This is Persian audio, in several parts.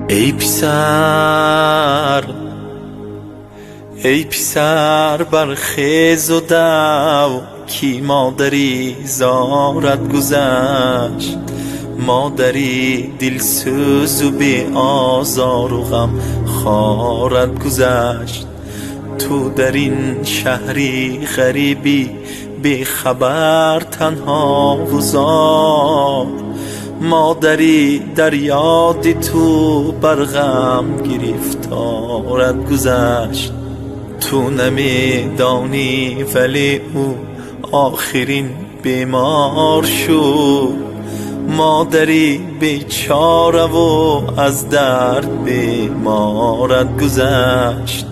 ای پسر ای پسر برخیز و دو کی مادری زارت گذشت، مادری دلسوز و بی آزار و غم خارت گذشت. تو در این شهری غریبی بی خبر تنها و زار، مادری در یاد تو بر غم گرفتارت گذشت. تو نمیدانی ولی او آخرین بیمار شد، مادری بیچاره و از درد بیمارت گذشت.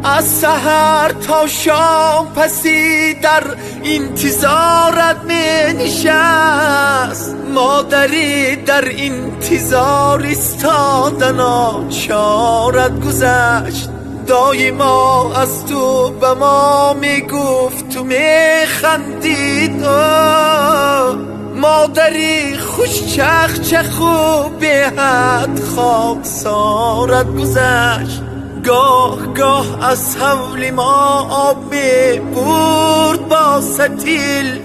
از سحر تا شام پسی در انتظارت می نشست، مادری در انتظار ایستادن ناچارت گذشت. دایما از تو به ما می گفت تو می خندید، مادری خوش چخ و به حد خاکسارت گذشت. گاه از حول ما آب می برد با ستیل،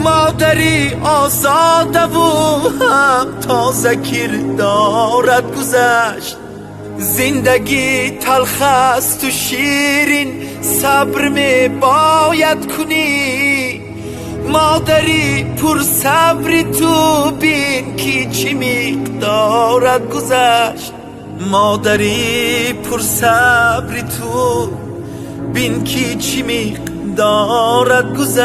مادری آزاده و هم تازه کردارت گذشت. زندگی تلخ است و شیرین صبر می باید کنی، مادری پر صبری تو بین کی چی مقدارت گذشت. مادری پر صبری تو بین کی چی مقدارت گذشت.